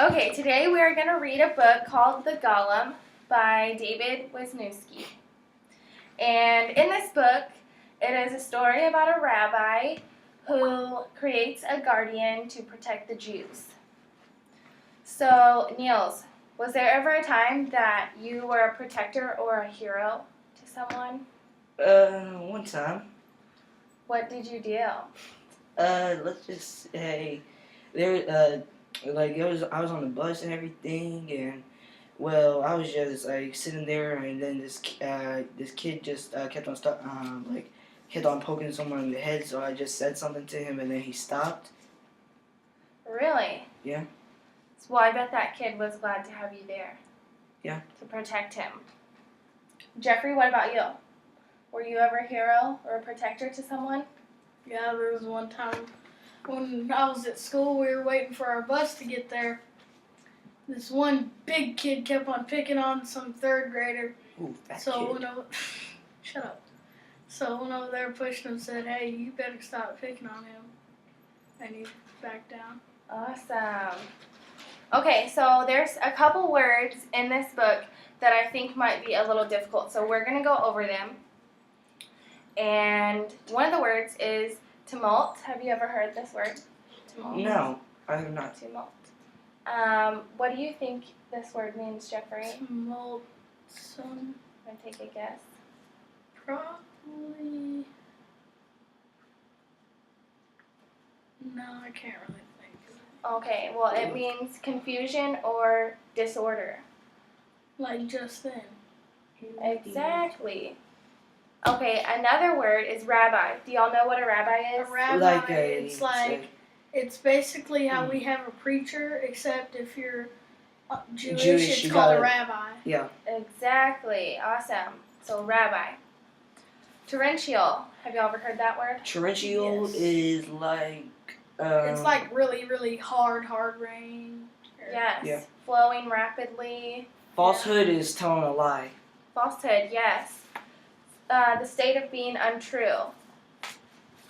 Okay, today we are going to read a book called The Golem by David Wisniewski. And in this book, it is a story about a rabbi who creates a guardian to protect the Jews. So, Niels, was there ever a time that you were a protector or a hero to someone? One time. What did you do? Let's just say I was on the bus and everything, and I was just sitting there, and then this kid just kept on poking someone in the head, so I just said something to him, and then he stopped. Really? Yeah. Well, I bet that kid was glad to have you there. Yeah. To protect him. Jeffrey, what about you? Were you ever a hero or a protector to someone? Yeah, there was one time when I was at school, we were waiting for our bus to get there. This one big kid kept on picking on some third grader. Ooh, that kid. Shut up. So I went over there, pushed him, and said, "Hey, you better stop picking on him." And he backed down. Awesome. Okay, so there's a couple words in this book that I think might be a little difficult. So we're going to go over them. And one of the words is tumult. Have you ever heard this word? Tumult. No, I have not. Tumult. What do you think this word means, Jeffrey? Tumult. Want to take a guess? Probably. No, I can't really think of it. Okay, well, it means confusion or disorder. Like just then. Exactly. Okay, another word is rabbi. Do y'all know what a rabbi is? A rabbi, it's basically how we have a preacher, except if you're Jewish, it's called a rabbi. Yeah. Exactly. Awesome. So, rabbi. Torrential. Have you ever heard that word? Torrential Yes. is like... it's like really, really hard rain. Yes. Yeah. Flowing rapidly. Falsehood is telling a lie. Falsehood, yes. The state of being untrue.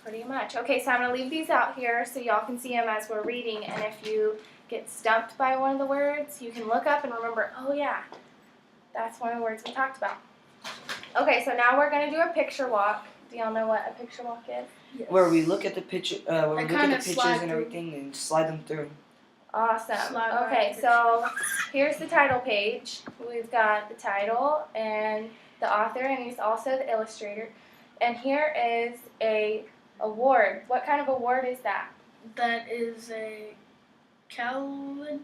Pretty much. Okay, so I'm going to leave these out here so y'all can see them as we're reading. And if you get stumped by one of the words, you can look up and remember, oh yeah, that's one of the words we talked about. Okay, so now we're going to do a picture walk. Do y'all know what a picture walk is? Yes. Where we look at the picture, pictures and through. everything and slide them through. Awesome. Okay, so here's the title page. We've got the title and the author, and he's also the illustrator. And here is a award. What kind of award is that? That is a Caldecott.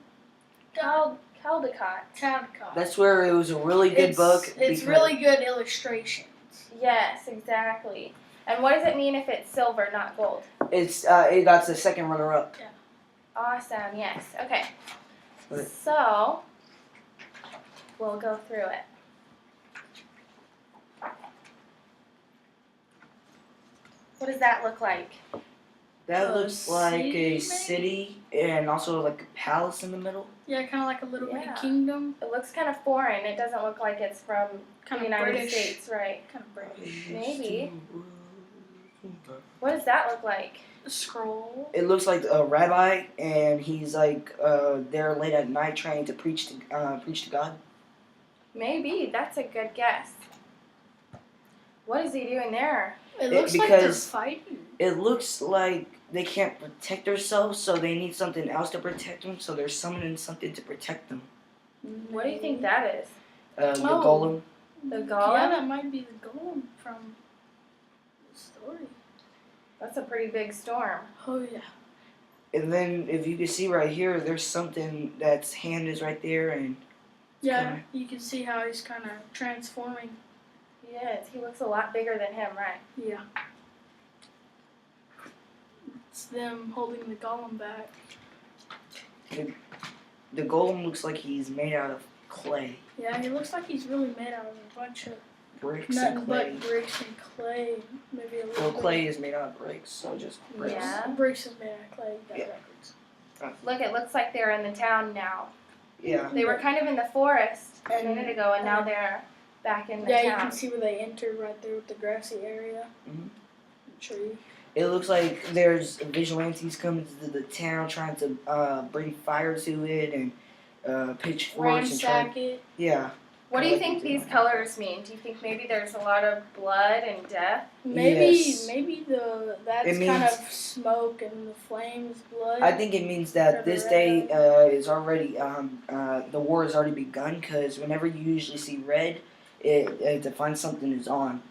That's where it was a really good book. It's really good illustrations. Yes, exactly. And what does it mean if it's silver, not gold? It got the second runner-up. Yeah. Awesome, yes. Okay. Right. So, we'll go through it. What does that look like? That looks like a city, city and also like a palace in the middle. Yeah, kind of like a little bit kingdom. It looks kind of foreign. It doesn't look like it's from the United British. States, right? Kind of British. Maybe. What does that look like? A scroll. It looks like a rabbi, and he's there late at night trying to preach to God. Maybe. That's a good guess. What is he doing there? It looks like they're fighting. It looks like they can't protect themselves, so they need something else to protect them, so they're summoning something to protect them. What do you think that is? The golem. The golem? Yeah, that might be the golem from the story. That's a pretty big storm. Oh, yeah. And then, if you can see right here, there's something that's hand is right there, and... Yeah, you can see how he's kind of transforming. He is. He looks a lot bigger than him, right? Yeah. It's them holding the golem back. The golem looks like he's made out of clay. Yeah, he looks like he's really made out of a bunch of bricks nothing and clay. but bricks and clay. Maybe a little Well, bit. clay is made out of bricks, so just bricks. Yeah. Bricks is made out of clay. You got Yeah. records. Look, it looks like they're in the town now. Yeah. They were kind of in the forest a minute ago, and now they're back in the Yeah, town. you can see where they entered right there with the grassy area. Mhm. Tree. It looks like there's vigilantes coming to the town trying to bring fire to it and pitchforks and try. Ransack it. Yeah. What do I you like think the these design. colors mean? Do you think maybe there's a lot of blood and death? Maybe Yes. that's It kind means- of smoke and the flames blood. I think it means that this day is already the war has already begun because whenever you usually see red, it defines something is on.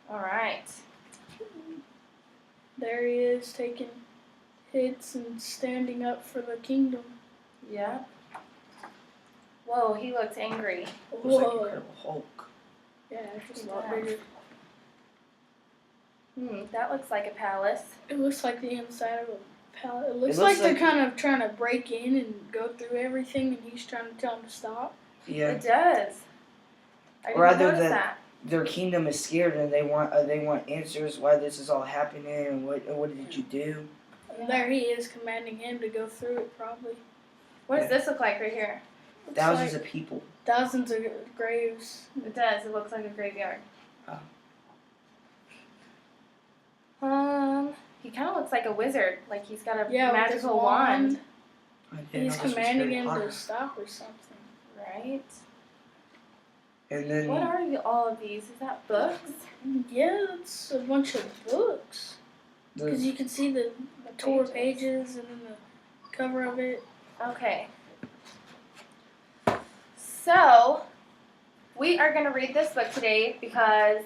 All right. There he is taking hits and standing up for the kingdom. Yeah. Whoa, he looks angry. Looks like Whoa. Incredible Hulk. Yeah, it's just a Yeah. lot bigger. That looks like a palace. It looks like the inside of a pallet. It looks It like looks they're like- kind of trying to break in and go through everything, and he's trying to tell them to stop. Yeah. It does. I didn't Rather notice than- that. Their kingdom is scared and they want answers why this is all happening and what did you do? And there he is commanding him to go through it, probably. What does Yeah. this look like right here? Looks Thousands like of people. thousands of graves. It does. It looks like a graveyard. Oh. He kind of looks like a wizard. Like he's got a Yeah, with his magical wand. I didn't He's know this was commanding Harry him Potter. to stop or something. Right. And then What are all of these? Is that books? Yeah, it's a bunch of books. Because the, you can see the tore pages and then the cover of it. Okay. So, we are going to read this book today because,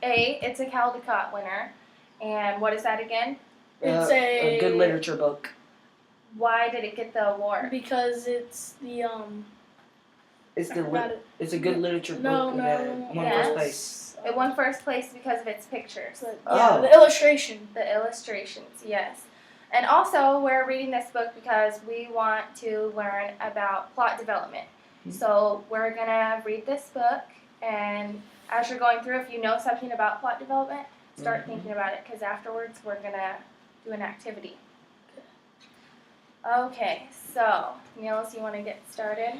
A, it's a Caldecott winner. And what is that again? It's a good literature book. Why did it get the award? Because it's the It's I the forgot it. it's a good literature No, book no, that won yes. first place. It won first place because of its pictures. But, Oh. yeah, the illustration. The illustrations, yes. And also, we're reading this book because we want to learn about plot development. So, we're going to read this book, and as you're going through, if you know something about plot development, start Mhm. thinking about it, because afterwards, we're going to do an activity. Okay, so, Niels, you want to get started?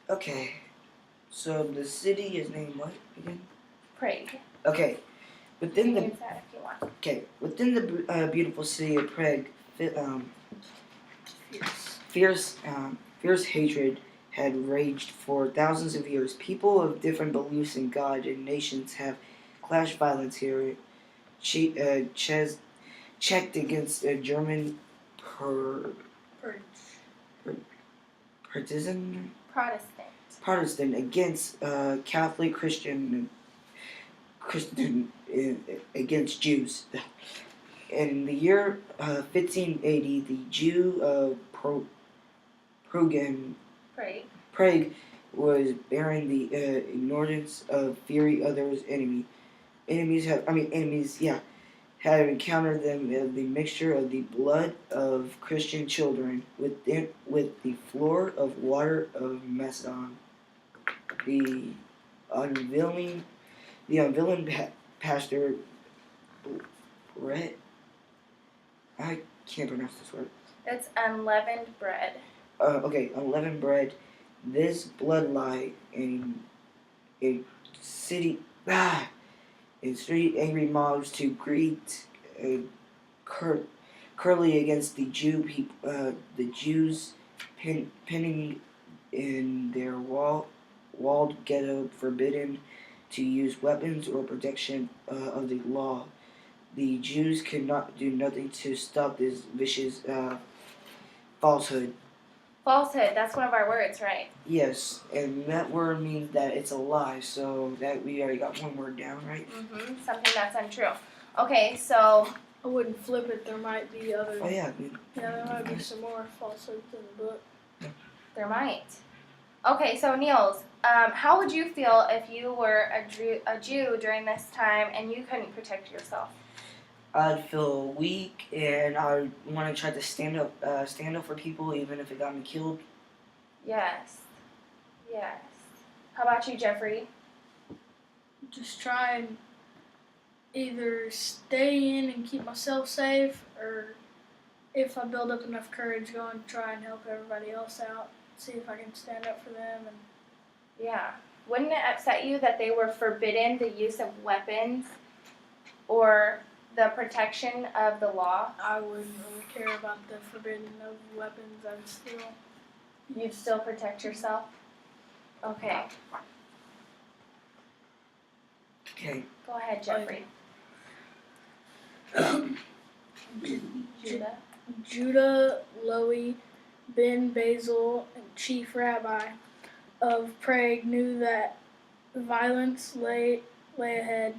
Okay. So the city is named what again? Prague. Okay. You Within can the use that if you want. within the beautiful city of Prague, fierce hatred had raged for thousands of years. People of different beliefs in God and nations have clashed violence here. Checked against a German partisan Protestant against Catholic Christian against Jews. In the year 1580, the Jew of Prague was bearing the ignorance of fury others' enemies had encountered them in the mixture of the blood of Christian children with the floor of water of Macedon. The unveiling pastor Brett. I can't pronounce this word. It's unleavened bread. Unleavened bread. This blood lie in a city. In street angry mobs to greet curly against the the Jews pinning in their walled ghetto, forbidden to use weapons or protection of the law. The Jews could not do nothing to stop this vicious falsehood. Falsehood, that's one of our words, right? Yes, and that word means that it's a lie, so that we already got one word down, right? Something that's untrue. Okay, so I wouldn't flip it. There might be other. Oh yeah, dude. Yeah, there might be some more falsehoods in the book. there might. Okay, so Niels, how would you feel if you were a Jew during this time and you couldn't protect yourself? I'd feel weak, and I want to try to stand up for people, even if it got me killed. Yes. Yes. How about you, Jeffrey? Just try and either stay in and keep myself safe, or if I build up enough courage, go and try and help everybody else out. See if I can stand up for them. And Yeah. Wouldn't it upset you that they were forbidden the use of weapons or the protection of the law? I wouldn't really care about the forbidden of weapons. I'd still. You'd still protect yourself? Okay. Okay. Go ahead, Jeffrey. Judah. Judah Lowy ben Basil, chief rabbi of Prague, knew that violence lay ahead.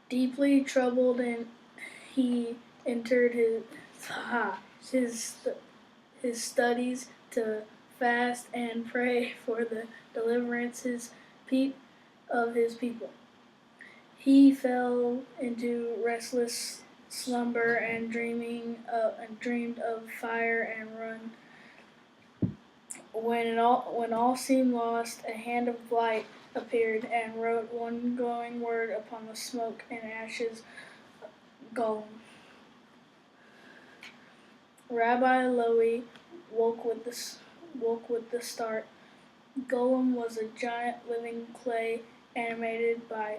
Deeply troubled, and he entered his studies to fast and pray for the deliverance of his people. He fell into restless slumber and dreamed of fire and ruin. When all seemed lost, a hand of light appeared and wrote one glowing word upon the smoke and ashes: Gollum. Rabbi Lowy woke with the start. Gollum was a giant living clay animated by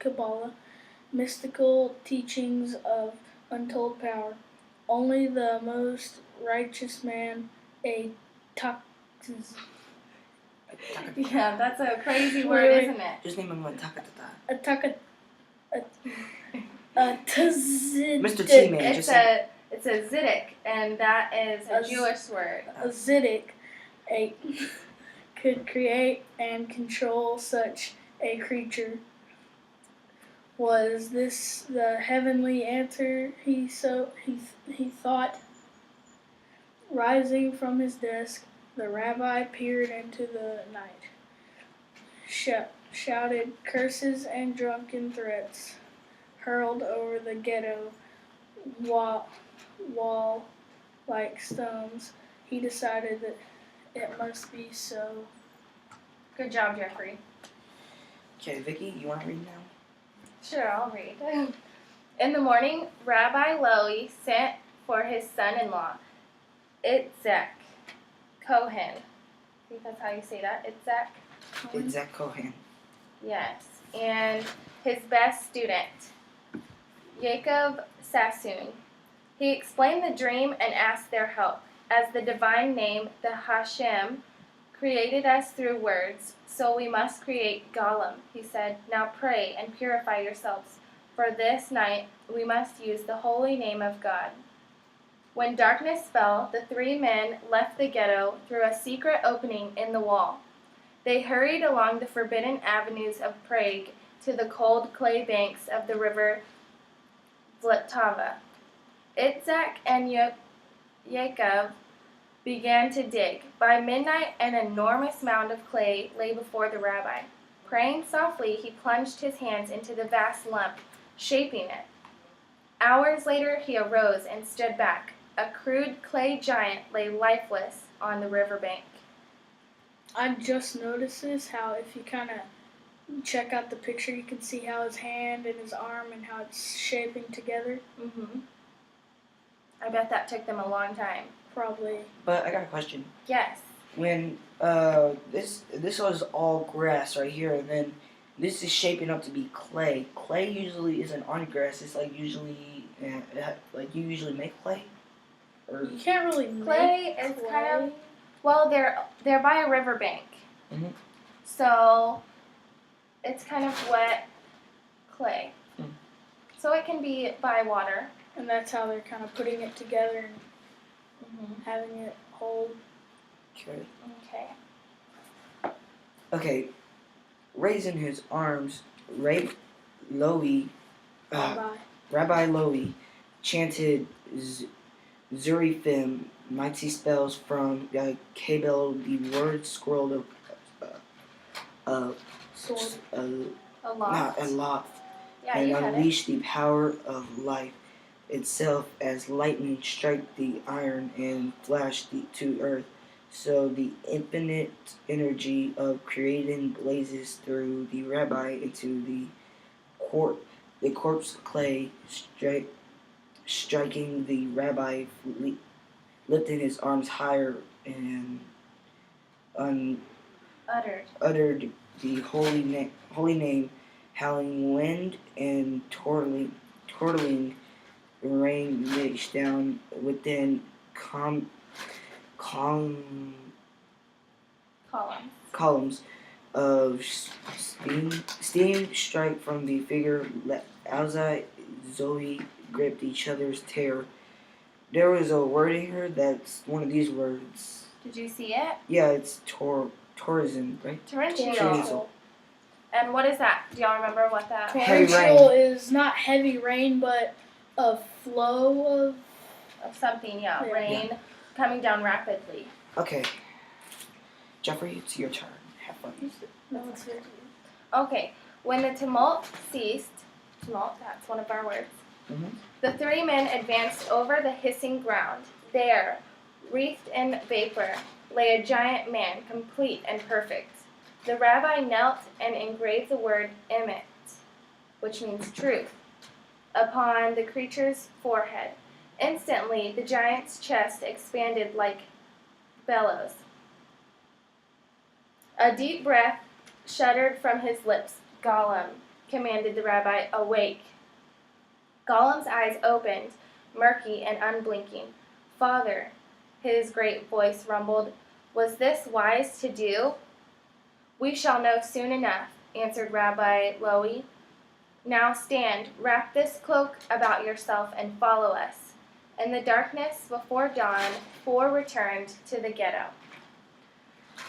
Kabbalah, mystical teachings of untold power. Only the most righteous man, a Yeah, that's a crazy Wait, word, wait. isn't it? Just name him one. Takatata. Mr. Ziddick, T-Man. It's a Ziddick, and that is a Jewish word. a Ziddick, could create and control such a creature. Was this the heavenly answer? He thought. Rising from his desk, the rabbi peered into the night, shouted curses and drunken threats, hurled over the ghetto wall like stones. He decided that it must be so. Good job, Jeffrey. Okay, Vicky, you want to read now? Sure, I'll read. In the morning, Rabbi Lowy sent for his son-in-law, Itzhak Cohen. I think that's how you say that. Itzhak. It's Zach Cohen. Yes. And his best student, Jacob Sassoon. He explained the dream and asked their help. As the divine name, the Hashem, created us through words, so we must create Gollum, he said. Now pray and purify yourselves, for this night we must use the holy name of God. When darkness fell, the three men left the ghetto through a secret opening in the wall. They hurried along the forbidden avenues of Prague to the cold clay banks of the river Vltava. Itzhak and Jacob began to dig. By midnight, an enormous mound of clay lay before the rabbi. Praying softly, he plunged his hands into the vast lump, shaping it. Hours later, he arose and stood back. A crude clay giant lay lifeless on the riverbank. I just noticed this, how if you kind of check out the picture, you can see how his hand and his arm and how it's shaping together. Mm-hmm. I bet that took them a long time. Probably. But I got a question. Yes. When this was all grass right here, and then this is shaping up to be clay. Clay usually isn't on grass. It's like usually like you usually make clay. Or You can't really make Clay is kind of, well, they're by a riverbank. Mhm. So it's kind of wet clay. Mm. So it can be by water. and that's how they're kind of putting it together and Mm-hmm. having it hold. okay. Okay. Okay. Raising his arms, Rabbi Lowy chanted Zurifim, mighty spells from Kabel, the word scrolled Sword. Aloft. aloft, Yeah, and you had it. unleashed the power of life itself as lightning strike the iron and flash to earth. So the infinite energy of creating blazes through the rabbi into the corpse clay, striking the rabbi, lifting his arms higher and Uttered. uttered the holy holy name, howling wind and tortling rain mixed down within com, Columns. columns of steam strike from the figure. Elsa, Zoe gripped each other's terror. There was a word in here that's one of these words. Did you see it? Yeah, it's tourism, right? Torrential. Torrential. And what is that? Do y'all remember what that? Heavy Torrential is not heavy rain, but a flow Of something, yeah. Yeah. Rain coming down rapidly. Okay. Jeffrey, it's your turn. Have fun. of. Okay. When the tumult ceased, that's one of our words. Mhm. The three men advanced over the hissing ground. There, wreathed in vapor, lay a giant man, complete and perfect. The rabbi knelt and engraved the word emet, which means truth, upon the creature's forehead. Instantly, the giant's chest expanded like bellows. A deep breath shuddered from his lips. Gollum, commanded the rabbi, awake. Gollum's eyes opened, murky and unblinking. Father, his great voice rumbled, was this wise to do? We shall know soon enough, answered Rabbi Lowy. Now stand, wrap this cloak about yourself and follow us. In the darkness before dawn, four returned to the ghetto.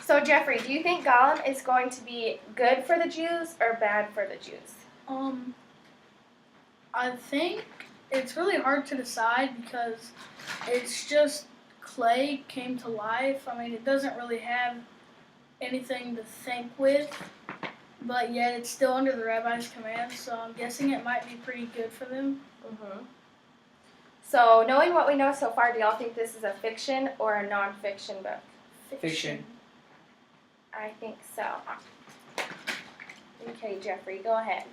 So Jeffrey, do you think Gollum is going to be good for the Jews or bad for the Jews? I think it's really hard to decide because it's just clay came to life. I mean, it doesn't really have anything to think with, but yet it's still under the rabbi's command, so I'm guessing it might be pretty good for them. Mm-hmm. So, knowing what we know so far, do y'all think this is a fiction or a non-fiction book? Fiction. I think so. Okay, Jeffrey, go ahead.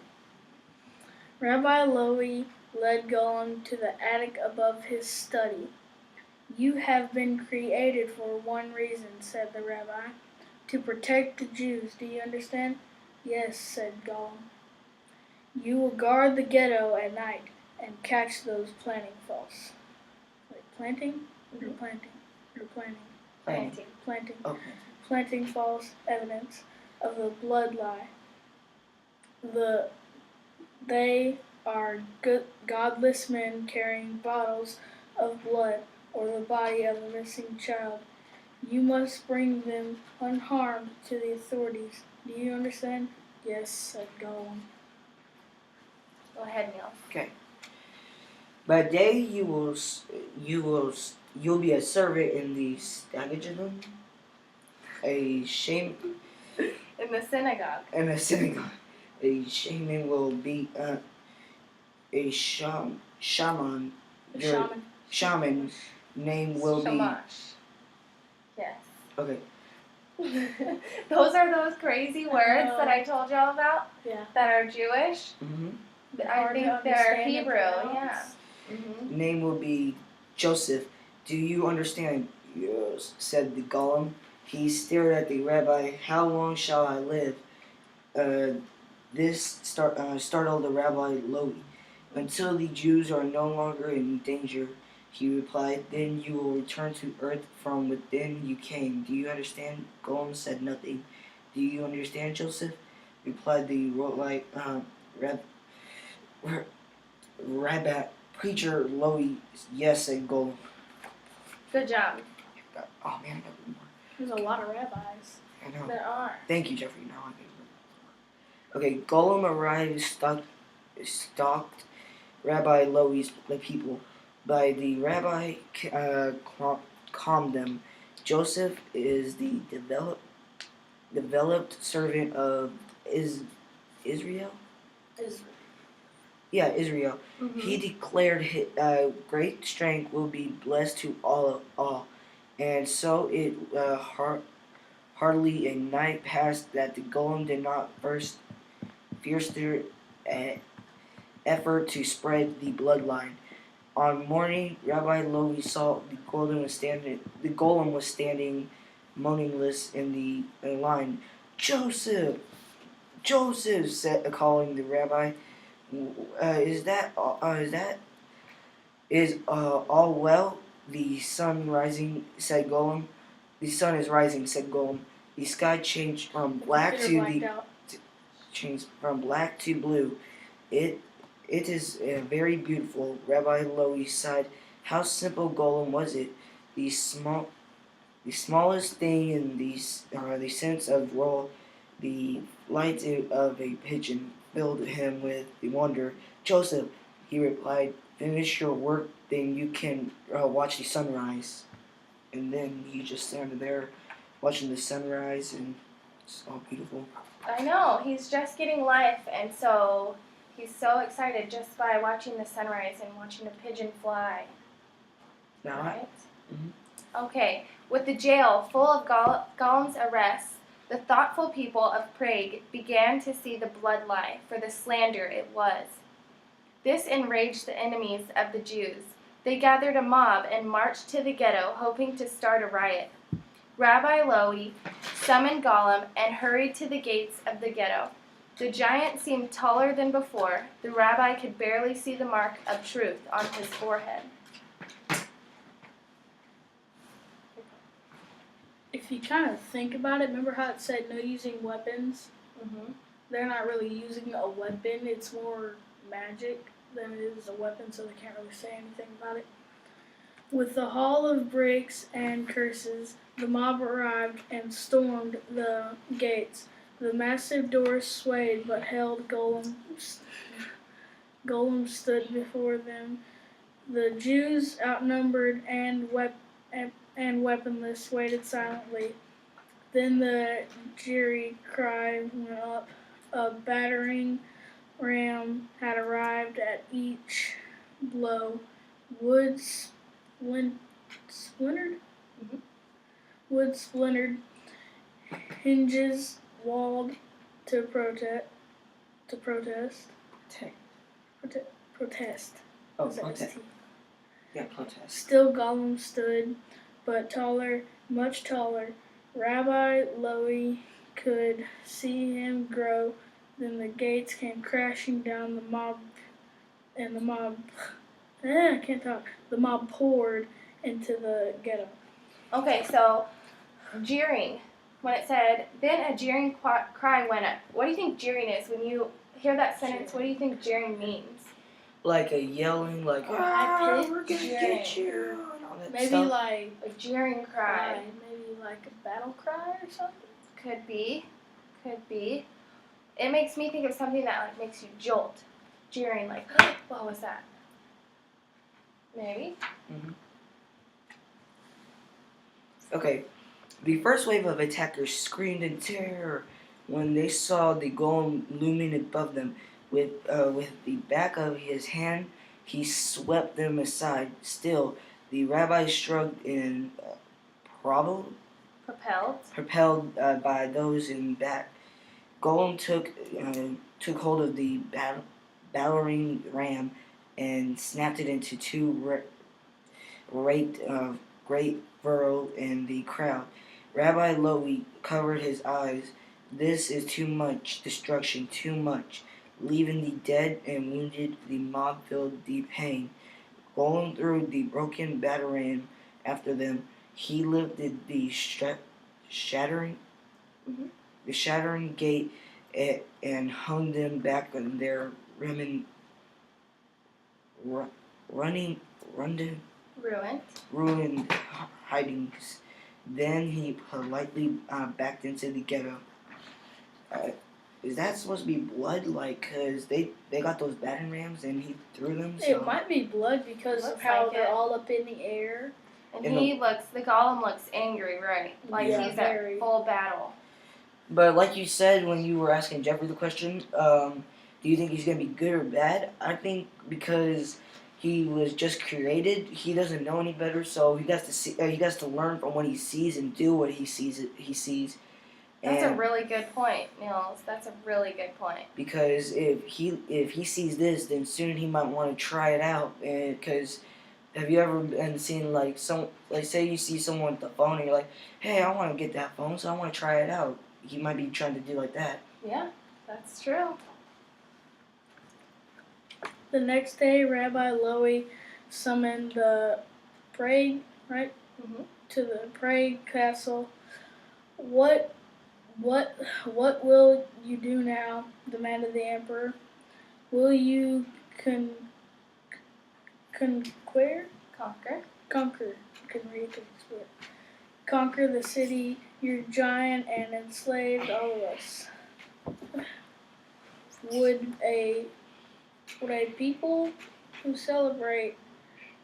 Rabbi Lowy led Gollum to the attic above his study. You have been created for one reason, said the rabbi. To protect the Jews, do you understand? Yes, said Gollum. You will guard the ghetto at night and catch those planting false. Wait, planting? Or planting? Or planting? Planting. Planting. Okay. Planting false evidence of the blood lie. They are godless men carrying bottles of blood or the body of a missing child. You must bring them unharmed to the authorities. Do you understand? Yes, said Gollum. Go ahead, Neil. Okay. By day you'll be a servant in the stratagem, a shame In the synagogue. in a synagogue. A shaman will be a shaman. The Your shaman name will Shamash. Yes. be okay. Those are those crazy words know. that I told y'all about Yeah. that are Jewish. Mm-hmm. I Hard to think they're understand and Hebrew, pronounce. yeah. Mm-hmm. Name will be Joseph. Do you understand? Yes, said the Golem. He stared at the rabbi. How long shall I live? This startled the rabbi Lowy. Until the Jews are no longer in danger, he replied. Then you will return to earth from within you came. Do you understand? Golem said nothing. Do you understand, Joseph? Replied the rabbi preacher Lowy. Yes, said Golem. Good job. Oh man, I got one more. There's a lot of rabbis. I know. There are. Thank you, Jeffrey. Now I can remember. Okay, Golem arrived, stalked Rabbi Lowy's the people. By the rabbi calmed them. Joseph is the developed servant of Israel. Yeah, Israel. Mm-hmm. He declared his, great strength will be blessed to all. And so it hardly a night passed that the Golem did not fierce their effort to spread the bloodline. On morning, Rabbi Lowy saw the Golem was standing motionless in the line. Joseph, Joseph," said, calling the rabbi. Is that all well? The sun rising," said Golem. "The sun is rising," said Golem. "The sky changed from black Computer to blacked the out. changed from black to blue. It is very beautiful." Rabbi Lowy sighed. How simple, Golem, was it? The smallest thing in the sense of roll, the light of a pigeon filled him with the wonder. "Joseph," he replied, "finish your work, then you can watch the sunrise." And then he just standing there watching the sunrise, and it's all beautiful. I know, he's just getting life, and so he's so excited just by watching the sunrise and watching a pigeon fly. Now, Right? Mhm. Okay, with the jail full of Gollum's arrests, the thoughtful people of Prague began to see the blood lie for the slander it was. This enraged the enemies of the Jews. They gathered a mob and marched to the ghetto, hoping to start a riot. Rabbi Lowy summoned Gollum and hurried to the gates of the ghetto. The giant seemed taller than before. The rabbi could barely see the mark of truth on his forehead. If you kind of think about it, remember how it said no using weapons? Mm-hmm. They're not really using a weapon. It's more magic than it is a weapon, so they can't really say anything about it. With the haul of bricks and curses, the mob arrived and stormed the gates. The massive doors swayed but held. Golem stood before them. The Jews, outnumbered and weaponless, waited silently. Then the jeering cry went up. A battering ram had arrived at each blow. Wood splintered. Mhm. Wood splintered. Hinges walled to protest. Protest. Oh, Is that protest. ST? Yeah, protest. Still Gollum stood, but taller, much taller. Rabbi Lowy could see him grow. Then the gates came crashing down. The mob I can't talk. The mob poured into the ghetto. Okay, so jeering. When it said, then a jeering cry went up. What do you think jeering is? When you hear that sentence, what do you think jeering means? Like a yelling, like, high pitch we're gonna get you, and all that Maybe stuff. like A jeering cry. maybe like a battle cry or something. Could be. It makes me think of something that like makes you jolt. Jeering, like, what was that? Maybe. Okay, the first wave of attackers screamed in terror when they saw the golem looming above them. With the back of his hand, he swept them aside. Still, the rabbi shrugged and propelled by those in back. Golem took hold of the battering ram and snapped it into two great furrow in the crowd. Rabbi Lowy covered his eyes. This is too much destruction, too much. Leaving the dead and wounded, the mob filled deep pain. Golem threw the broken battering after them. He lifted the shattering gate and hung them back on their ruined hidings. Then he politely backed into the ghetto. Is that supposed to be blood? Like, cause they got those battering rams and he threw them. So. It might be blood because of Looks how like they're it. all up in the air. And In the Gollum looks angry, right? Like Yeah, he's very. at full battle. But like you said when you were asking Jeffrey the question, do you think he's gonna be good or bad? I think because he was just created, he doesn't know any better, so he has to see. He has to learn from what he sees and do what he sees. That's a And really good point, Niels. That's a really good point. because if he sees this, then soon he might want to try it out. And because have you ever been seen like say you see someone with the phone and you're like, hey, I want to get that phone, so I want to try it out. He might be trying to do like that. Yeah. That's true. The next day, Rabbi Lowy summoned the Prague, right, to the Prague castle. What will you do now? Demanded the emperor. Will you conquer? Conquer. Couldn't read, couldn't spell. Conquer the city, your giant, and enslaved all of us. Would a people who celebrate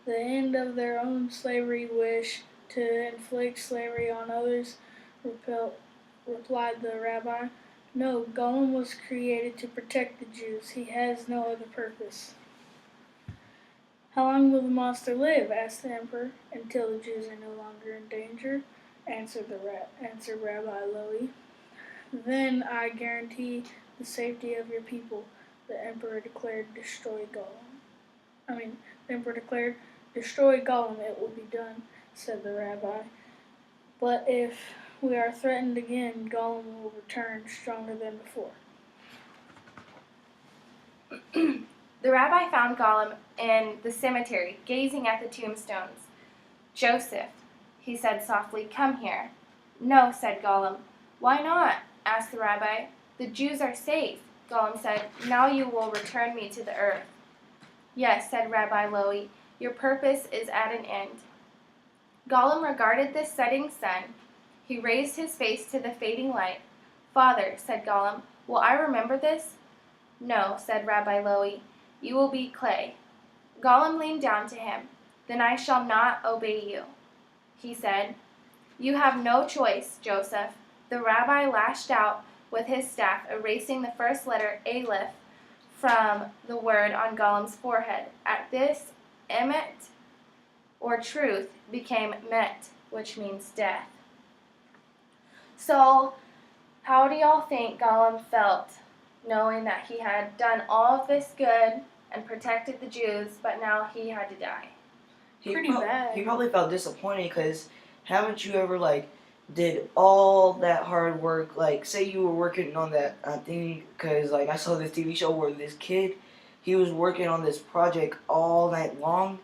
the end of their own slavery wish to inflict slavery on others? Replied the rabbi. No, Gollum was created to protect the Jews. He has no other purpose. How long will the monster live? Asked the emperor. Until the Jews are no longer in danger, answered Rabbi Lowy. Then I guarantee the safety of your people. The emperor declared, destroy Gollum. The emperor declared, destroy Gollum, it will be done, said the rabbi. But if we are threatened again, Gollum will return stronger than before. The rabbi found Gollum in the cemetery, gazing at the tombstones. Joseph, he said softly, come here. No, said Gollum. Why not? Asked the rabbi. The Jews are safe, Gollum said. Now you will return me to the earth. Yes, said Rabbi Lowy, your purpose is at an end. Gollum regarded the setting sun. He raised his face to the fading light. Father, said Gollum, will I remember this? No, said Rabbi Lowy, you will be clay. Gollum leaned down to him. Then I shall not obey you, he said. You have no choice, Joseph. The rabbi lashed out with his staff, erasing the first letter Aleph from the word on Gollum's forehead. At this, Emet, or truth, became Met, which means death. So, how do y'all think Gollum felt, knowing that he had done all of this good and protected the Jews, but now he had to die? Pretty bad. He probably felt disappointed because haven't you ever did all that hard work? Say you were working on that thing, because I saw this TV show where this kid, he was working on this project all night long,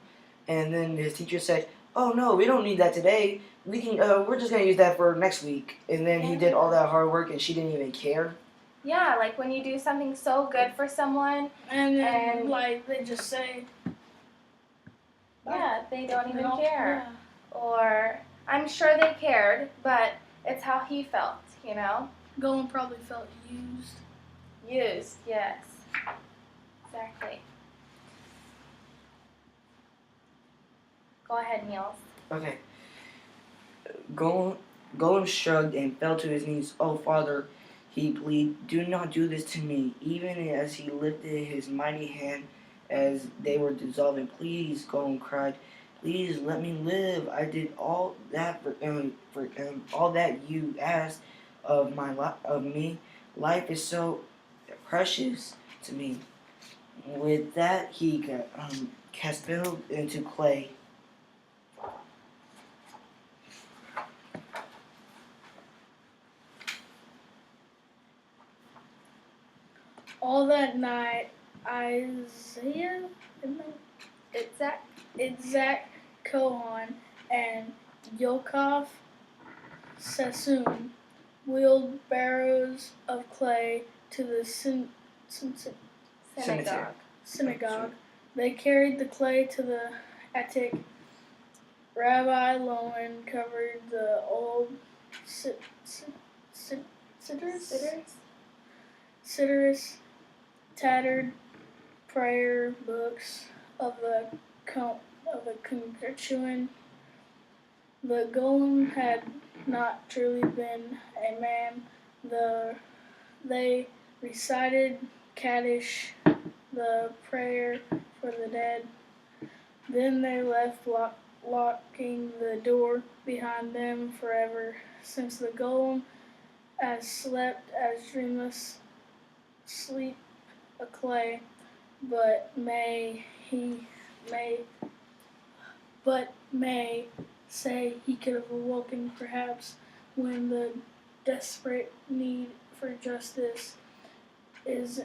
and then his teacher said, "Oh no, we don't need that today. We can we're just gonna use that for next week." And then he did all that hard work, and she didn't even care. Yeah, like when you do something so good for someone, and then they just say, yeah, they don't even care. Yeah. Or I'm sure they cared, but it's how he felt, you know? Gollum probably felt used. Used, yes. Exactly. Go ahead, Niels. Okay. Gollum shrugged and fell to his knees. "Oh, Father," he pleaded, "do not do this to me." Even as he lifted his mighty hand as they were dissolving. "Please," Gollum cried, "please let me live. I did all that for all that you asked of me. Life is so precious to me." With that, he cast Bill into clay. All that night, Isaiah, Itzhak, Kohan, and Yokov Sassoon wheeled barrows of clay to the synagogue. They carried the clay to the attic. Rabbi Lowen covered the old sidduris, tattered prayer books of the Congrituan. The Golem had not truly been a man. They recited Kaddish, the prayer for the dead. Then they left, locking the door behind them forever. Since the Golem has slept as dreamless sleep a clay, but may say he could have awoken perhaps when the desperate need for justice is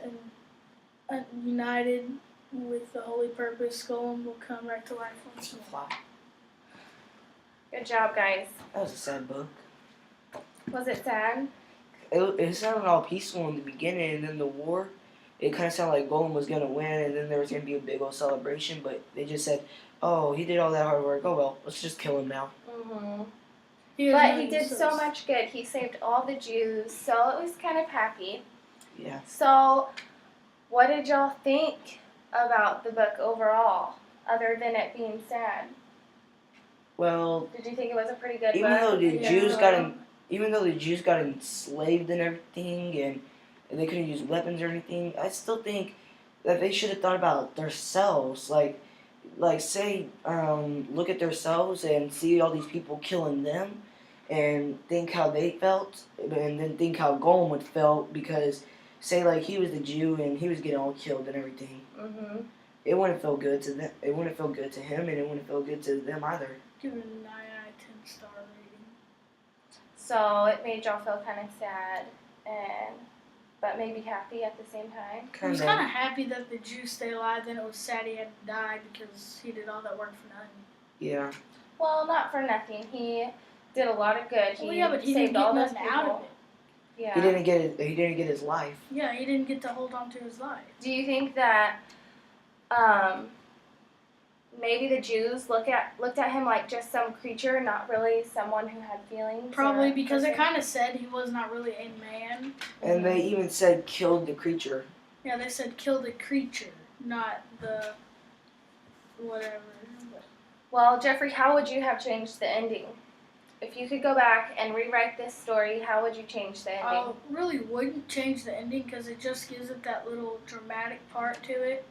united with the holy purpose, Golem will come back to life once in a while. Good job, guys. That was a sad book. Was it sad? It sounded all peaceful in the beginning, and then the war, it kind of sounded like Golem was going to win, and then there was going to be a big old celebration, but they just said, oh, he did all that hard work. Oh, well, let's just kill him now. Mm-hmm. He has But no he did use so of- much good. He saved all the Jews, so it was kind of happy. Yeah. So, what did y'all think about the book overall, other than it being sad? Well, Did you think it was a pretty good even book? though the Yeah. Jews got even though the Jews got enslaved and everything, and they couldn't use weapons or anything, I still think that they should have thought about themselves. Like say, look at themselves and see all these people killing them, and think how they felt, and then think how Golem would felt because, say, like he was the Jew and he was getting all killed and everything. Mm-hmm. It wouldn't feel good to them. It wouldn't feel good to him, and it wouldn't feel good to them either. Give it a 9 out of 10 star rating. So it made y'all feel kind of sad, but maybe happy at the same time. I was kind of happy that the Jews stayed alive, then it was sad he had to die because he did all that work for nothing. Yeah. Well, not for nothing. He did a lot of good. Well, yeah, but he didn't saved get all those nothing people. out of it. Yeah. He didn't get his life. Yeah, he didn't get to hold on to his life. Do you think that maybe the Jews looked at him like just some creature, not really someone who had feelings? Probably or because it person? kind of said he was not really a man. And they even said killed the creature. Yeah, they said kill the creature, not the whatever. Well, Jeffrey, how would you have changed the ending? If you could go back and rewrite this story, how would you change the ending? I really wouldn't change the ending because it just gives it that little dramatic part to it,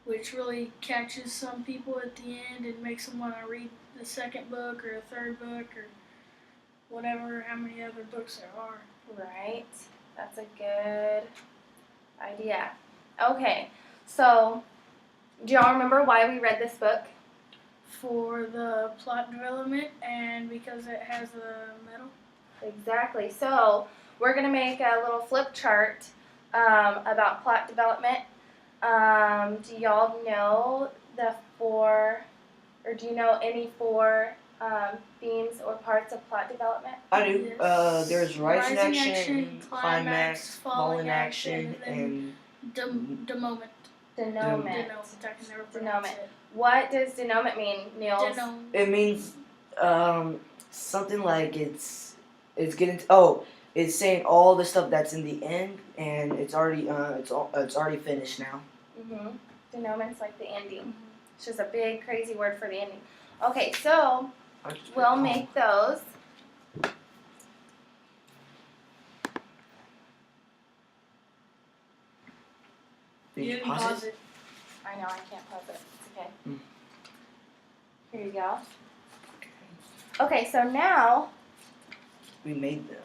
which really catches some people at the end and makes them want to read the second book or a third book or whatever, how many other books there are. Right. That's a good idea. Okay, so do y'all remember why we read this book? For the plot development and because it has a medal. Exactly. So we're going to make a little flip chart about plot development. Do y'all know do you know any four themes or parts of plot development? I do. Yes. There's rising Rising action, action, climax, falling action, action, and Denouement. Denouement. I can never pronounce Denouement. it. What does denouement mean, Niels? Denouement. it means something like it's getting. It's saying all the stuff that's in the end, and it's already it's already finished now. Mm-hmm. Denouement's like the ending. It's just a big, crazy word for the ending. Okay, so I'll just put we'll calm. make those. Did You you didn't pause pause it? it. I know, I can't pause it. It's okay. Mm. Here you go. Okay, so now We made them.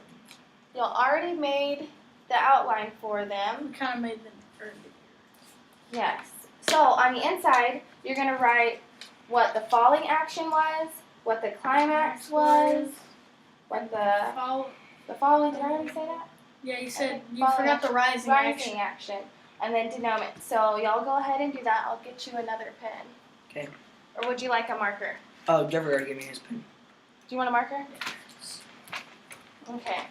y'all already made the outline for them. We kind of made them early. Yes. So on the inside, you're going to write what the falling action was, what the climax was, what the falling, did I already say that? Yeah, you said Okay, you forgot the rising action. Rising action. And then denouement. So y'all go ahead and do that. I'll get you another pen. Okay. Or would you like a marker? Oh, Jeffrey already gave me his pen. Do you want a marker? Okay.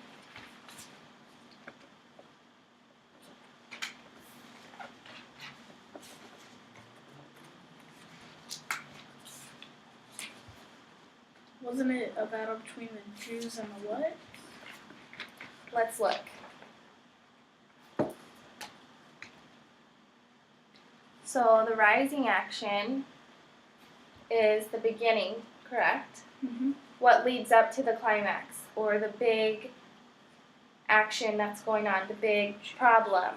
Wasn't it a battle between the Jews and the what? Let's look. So the rising action is the beginning, correct? Mm-hmm. What leads up to the climax or the big action that's going on, the big problem.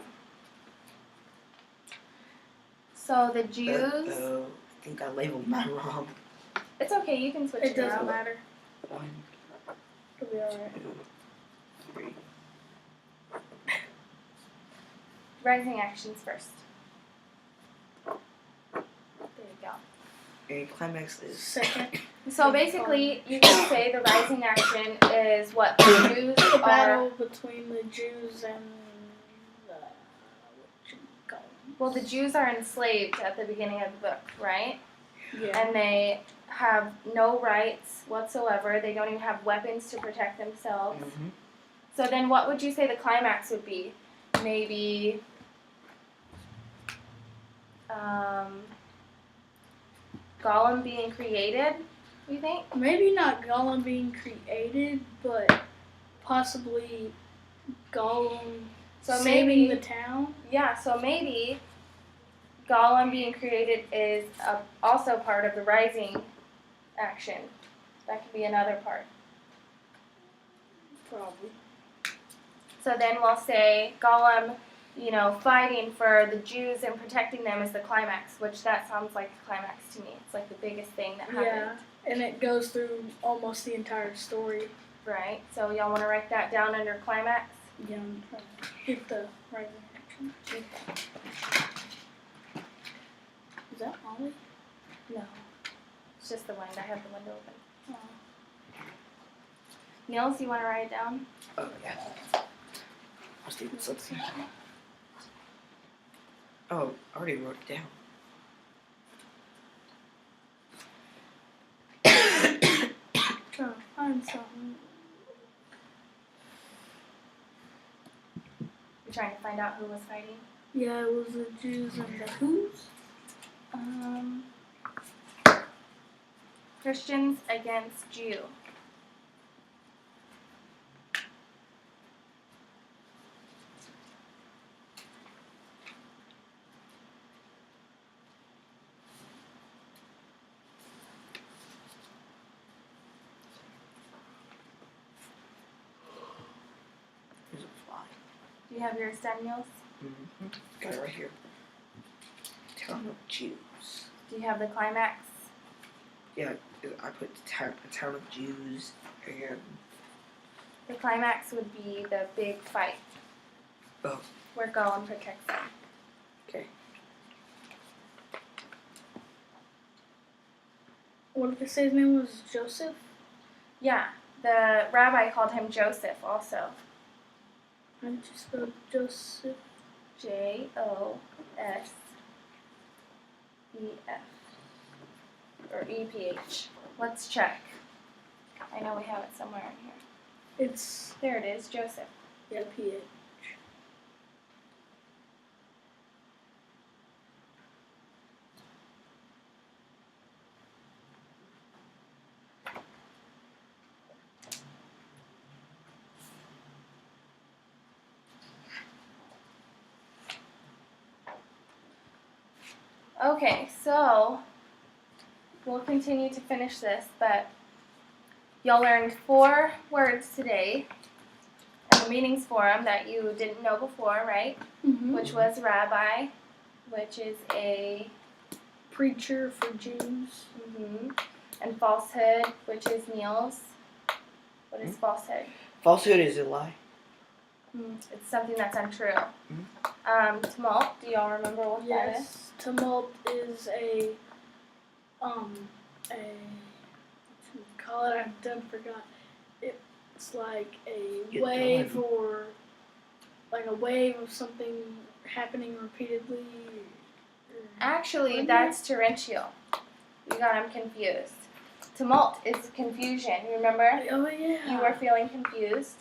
So the Jews, I think I labeled mine wrong. it's okay, you can switch It it doesn't around. matter. 1, It'll be alright. 2, 3. Rising actions first. There you go. And climax is Second, So basically, you can say the rising action is what the Jews the are. battle between the Jews and the Well, the Jews are enslaved at the beginning of the book, right? Yeah. And they have no rights whatsoever. They don't even have weapons to protect themselves. Mm-hmm. So then what would you say the climax would be? Maybe Gollum being created, you think? Maybe not Gollum being created, but possibly Gollum So saving maybe, the town. yeah, so maybe Gollum being created is also part of the rising action. That could be another part. Probably. So then we'll say Gollum, fighting for the Jews and protecting them is the climax, which that sounds like a climax to me. It's like the biggest thing that happened. Yeah, and it goes through almost the entire story. Right? So y'all want to write that down under climax? Yeah, I'm trying to get the right action. Is that Ollie? No. It's just the wind. I have the window open. Oh. Niels, you want to write it down? Oh, yeah. Let's do something. Oh, I already wrote it down. Trying to find something. You're trying to find out who was fighting? Yeah, it was the Jews and the Who's. Christians against Jew. There's a fly. Do you have yours done, Niels? Mm-hmm. Got it right here. Town of Jews. Do you have the climax? Yeah, I put the town of Jews and The climax would be the big fight. Oh. Where Gollum protects them. okay. What did they say his name was? Joseph? Yeah, the rabbi called him Joseph also. How did you spell Joseph? Joseph. Or EPH. Let's check. I know we have it somewhere in here. It's, There it is, Joseph. yeah, PH. Okay, so we'll continue to finish this, but y'all learned 4 words today, and the meanings for them that you didn't know before, right? Mm-hmm. Which was rabbi, which is a Preacher for Jews. and falsehood, which is Niels. What is falsehood? Falsehood is a lie. It's something that's untrue. Mhm. Tumult, do y'all remember what that is? Yes. Tumult is a what you call it? I've done forgot. It's like a You're wave done. or like a wave of something happening repeatedly. Actually, Right. that's torrential. You got him confused. Tumult is confusion. Remember? Oh yeah. You were feeling confused.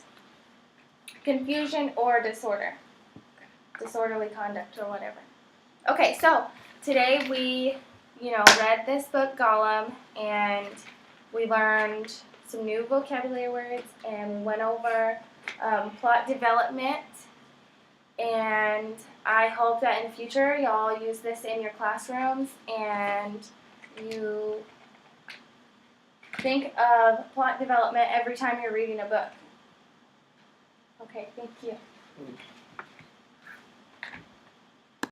Confusion or disorder. Disorderly conduct or whatever. Okay, so today we, read this book, Gollum, and we learned some new vocabulary words, and we went over plot development. And I hope that in future y'all use this in your classrooms and you think of plot development every time you're reading a book. Okay, thank you.